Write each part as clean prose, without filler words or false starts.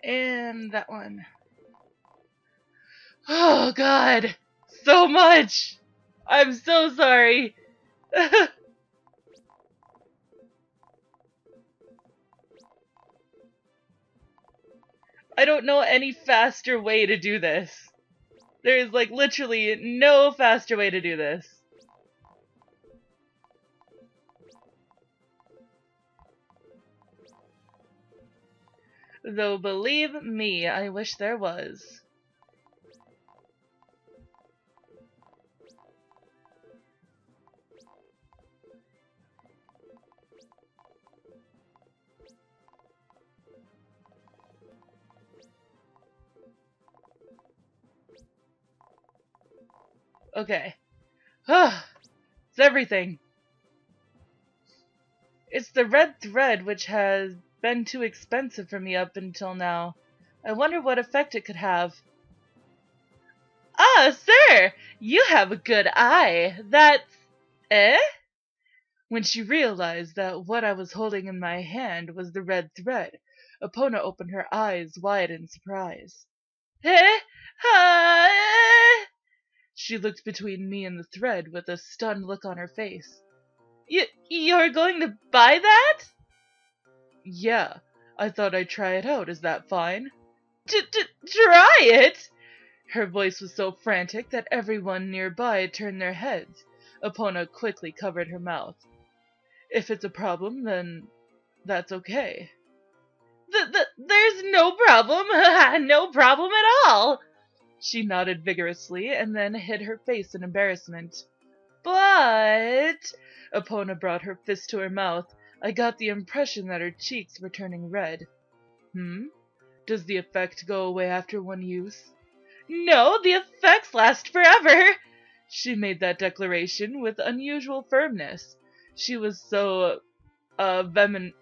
And that one. Oh god! So much! I'm so sorry! I don't know any faster way to do this. There is like literally no faster way to do this. Though believe me, I wish there was. Okay. It's everything. It's the red thread which has been too expensive for me up until now. I wonder what effect it could have. Ah, sir! You have a good eye. That's... eh? When she realized that what I was holding in my hand was the red thread, Epona opened her eyes wide in surprise. Eh? Eh? She looked between me and the thread with a stunned look on her face. You're going to buy that? Yeah, I thought I'd try it out. Is that fine? Try it? Her voice was so frantic that everyone nearby turned their heads. Epona quickly covered her mouth. If it's a problem, then that's okay. There's no problem. No problem at all. She nodded vigorously and then hid her face in embarrassment. But... Epona brought her fist to her mouth. I got the impression that her cheeks were turning red. Does the effect go away after one use? No, the effects last forever. She made that declaration with unusual firmness. She was so, vehement...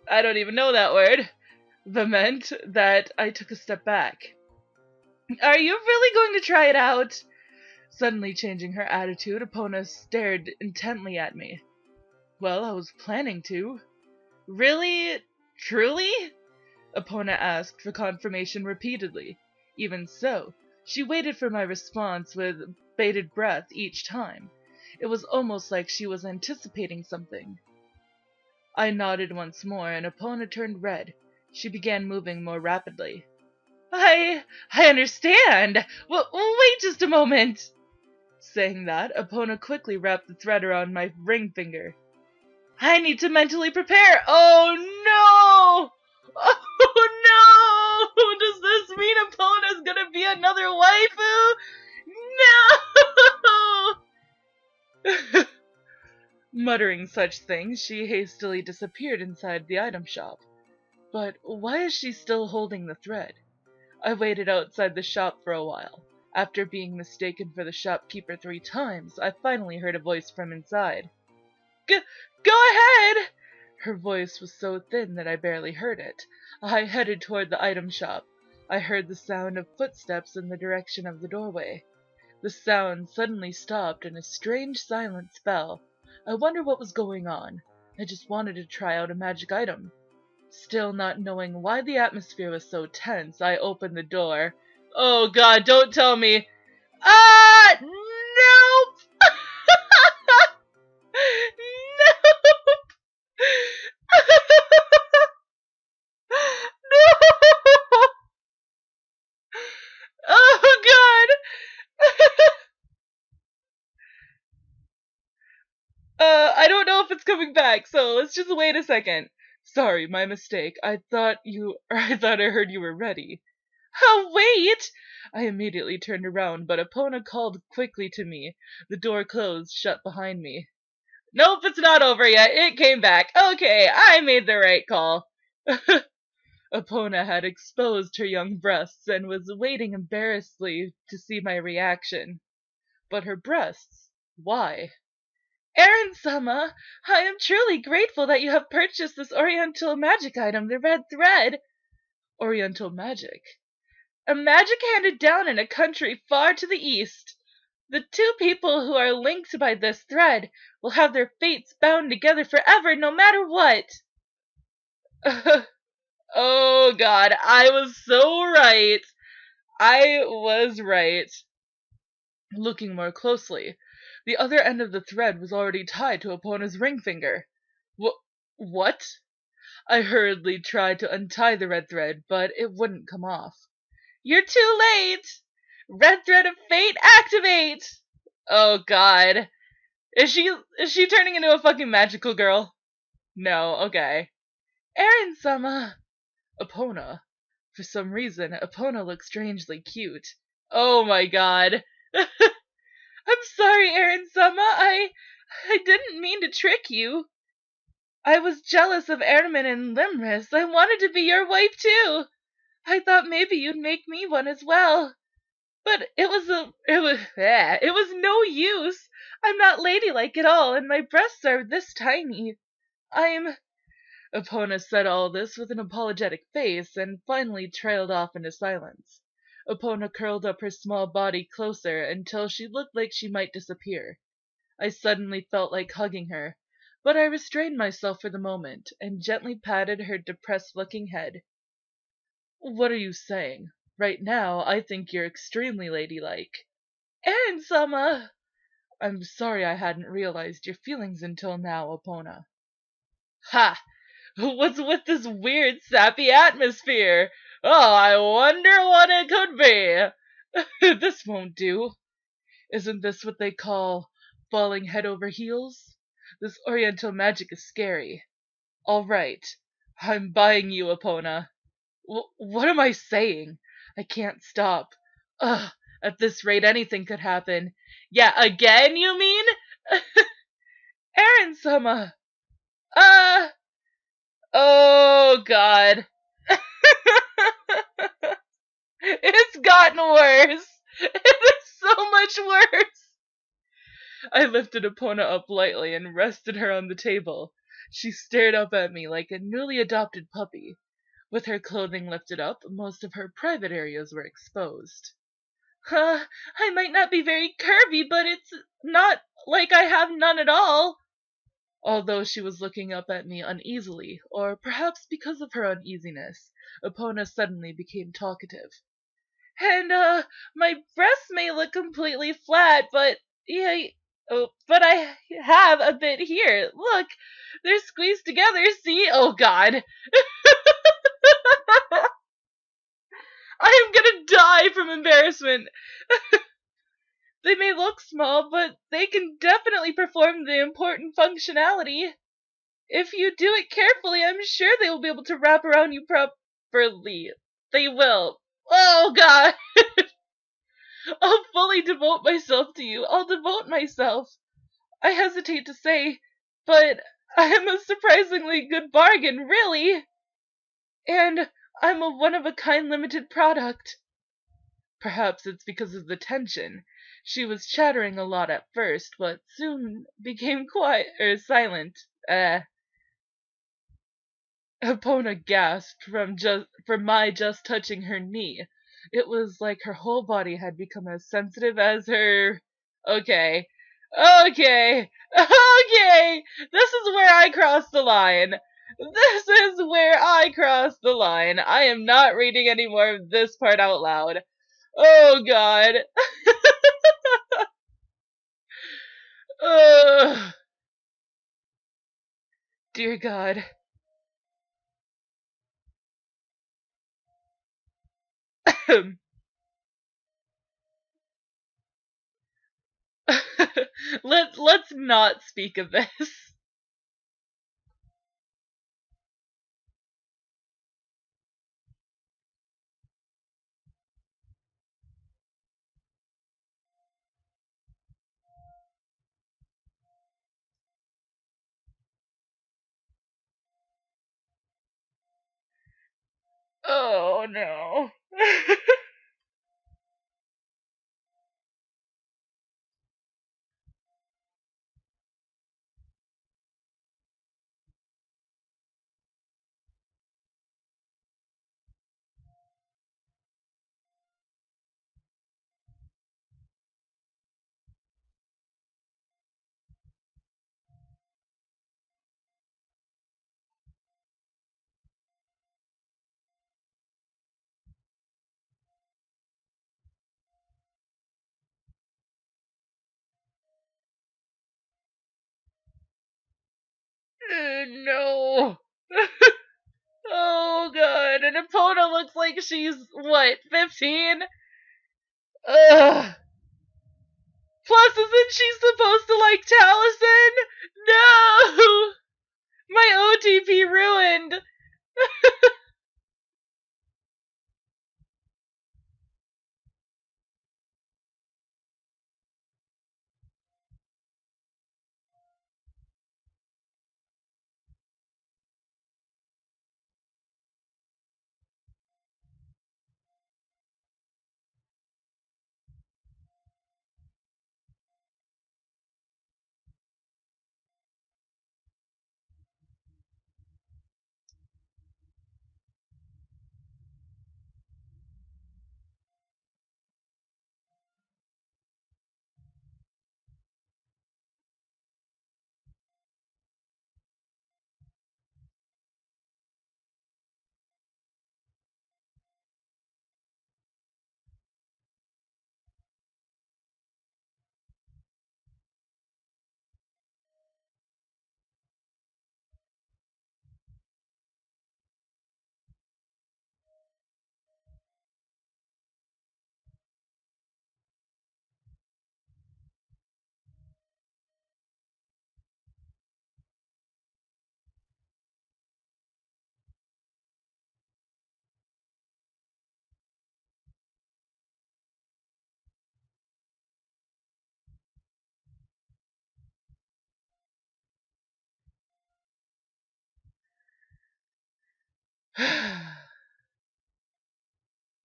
I don't even know that word. Vehement that I took a step back. Are you really going to try it out? Suddenly changing her attitude, Epona stared intently at me. Well, I was planning to. Really? Truly? Epona asked for confirmation repeatedly. Even so, she waited for my response with bated breath each time. It was almost like she was anticipating something. I nodded once more, and Epona turned red. She began moving more rapidly. I understand. Wait just a moment. Saying that, Epona quickly wrapped the thread around my ring finger. I need to mentally prepare. Oh no! Oh no! Does this mean Epona's gonna be another waifu? No! Muttering such things, she hastily disappeared inside the item shop. But why is she still holding the thread? I waited outside the shop for a while. After being mistaken for the shopkeeper 3 times, I finally heard a voice from inside. Go ahead! Her voice was so thin that I barely heard it. I headed toward the item shop. I heard the sound of footsteps in the direction of the doorway. The sound suddenly stopped and a strange silence fell. I wondered what was going on. I just wanted to try out a magic item. Still not knowing why the atmosphere was so tense, I opened the door. Oh god, don't tell me. Ah! Nope! Nope! No! Oh god! I don't know if it's coming back, so let's just wait a second. Sorry, my mistake. I thought I heard you were ready. Oh, wait! I immediately turned around, but Epona called quickly to me. The door closed shut behind me. Nope, it's not over yet. It came back. Okay, I made the right call. Epona had exposed her young breasts and was waiting embarrassedly to see my reaction. But her breasts? Why? Aaron-sama, I am truly grateful that you have purchased this oriental magic item, the red thread. Oriental magic? A magic handed down in a country far to the east. The 2 people who are linked by this thread will have their fates bound together forever, no matter what. Oh god, I was so right. I was right. Looking more closely, the other end of the thread was already tied to Epona's ring finger. Wh- what? I hurriedly tried to untie the red thread, but it wouldn't come off. You're too late! Red thread of fate, activate! Oh god. Is she turning into a fucking magical girl? No, okay. Aaron sama. Epona. For some reason, Epona looked strangely cute. Oh my god. I'm sorry, Aaron sama. I didn't mean to trick you. I was jealous of Ermin and Limris. I wanted to be your wife too. I thought maybe you'd make me one as well. But it was no use. I'm not ladylike at all, and my breasts are this tiny. I'm Epona said all this with an apologetic face, and finally trailed off into silence. Epona curled up her small body closer until she looked like she might disappear. I suddenly felt like hugging her, but I restrained myself for the moment, and gently patted her depressed-looking head. What are you saying? Right now, I think you're extremely ladylike. And Sama! I'm sorry I hadn't realized your feelings until now, Epona. Ha! What's with this weird, sappy atmosphere? Oh, I wonder what it could be. This won't do. Isn't this what they call falling head over heels? This oriental magic is scary. All right, I'm buying you, Epona. What am I saying? I can't stop. Ugh, at this rate, anything could happen. Yeah, again, you mean? Aaron-sama! Uh, oh god. It's gotten worse. It is so much worse. I lifted Epona up lightly and rested her on the table. She stared up at me like a newly adopted puppy. With her clothing lifted up, most of her private areas were exposed. I might not be very curvy, but it's not like I have none at all. Although she was looking up at me uneasily, or perhaps because of her uneasiness, Epona suddenly became talkative. And, my breasts may look completely flat, but, yeah, but I have a bit here. Look, they're squeezed together, see? Oh god. I am gonna die from embarrassment. They may look small, but they can definitely perform the important functionality. If you do it carefully, I'm sure they will be able to wrap around you properly. They will. Oh god! I'll fully devote myself to you. I'll devote myself. I hesitate to say, but I am a surprisingly good bargain, really. And I'm a one-of-a-kind limited product. Perhaps it's because of the tension. She was chattering a lot at first, but soon became quiet or silent. Epona gasped from my just touching her knee. It was like her whole body had become as sensitive as her. Okay, okay, okay. This is where I crossed the line. This is where I crossed the line. I am not reading any more of this part out loud. Oh God. Ugh. Dear God. Let's not speak of this. Oh no. No. Oh god, and Epona looks like she's, what, 15? Ugh. Plus, isn't she supposed to like Taliesin? No! My OTP ruined!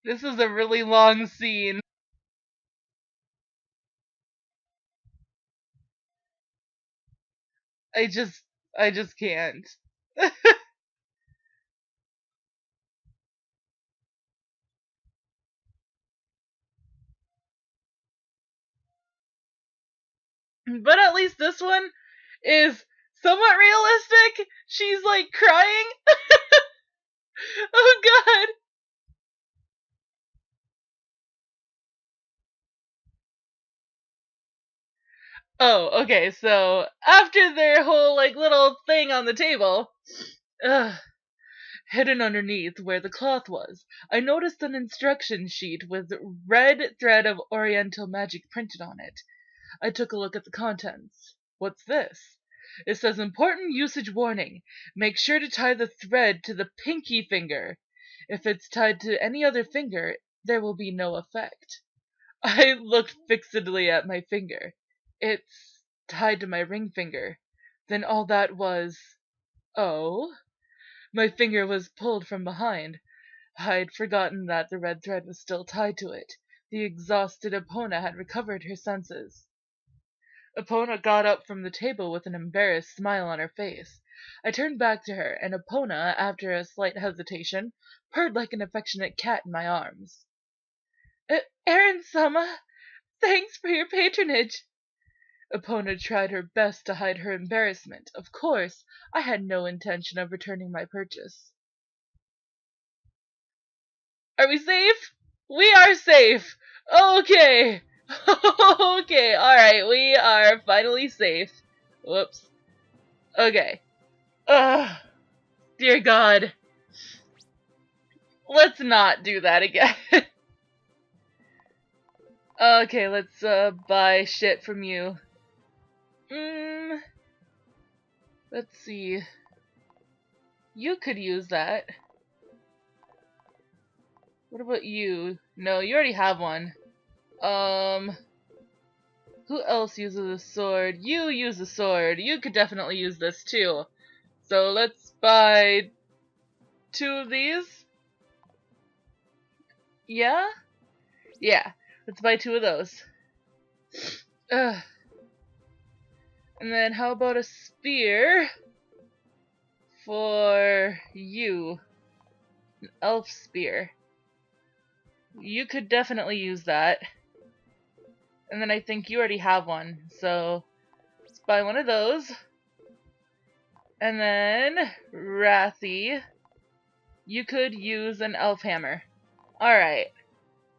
This is a really long scene. I just, I just can't. But at least this one is somewhat realistic. She's like crying. Oh god. Oh, okay, so after their whole like little thing on the table, ugh, hidden underneath where the cloth was, I noticed an instruction sheet with red thread of oriental magic printed on it. I took a look at the contents. What's this? It says important usage warning. Make sure to tie the thread to the pinky finger. If it's tied to any other finger, there will be no effect. I looked fixedly at my finger. It's tied to my ring finger. Then all that was... Oh? My finger was pulled from behind. I'd forgotten that the red thread was still tied to it. The exhausted Epona had recovered her senses. Epona got up from the table with an embarrassed smile on her face. I turned back to her, and Epona, after a slight hesitation, purred like an affectionate cat in my arms. Aaron-sama, thanks for your patronage. Epona tried her best to hide her embarrassment. Of course, I had no intention of returning my purchase. Are we safe? We are safe! Okay! Okay, alright, we are finally safe. Whoops. Okay. Ugh. Dear God. Let's not do that again. Okay, let's buy shit from you. Let's see. You could use that. What about you? No, you already have one. Who else uses a sword? You use a sword. You could definitely use this too. So let's buy 2 of these. Yeah? Yeah. Let's buy 2 of those. Ugh. And then how about a spear for you? An elf spear. You could definitely use that. And then I think you already have one. So let's buy one of those. And then Rathy, you could use an elf hammer. Alright.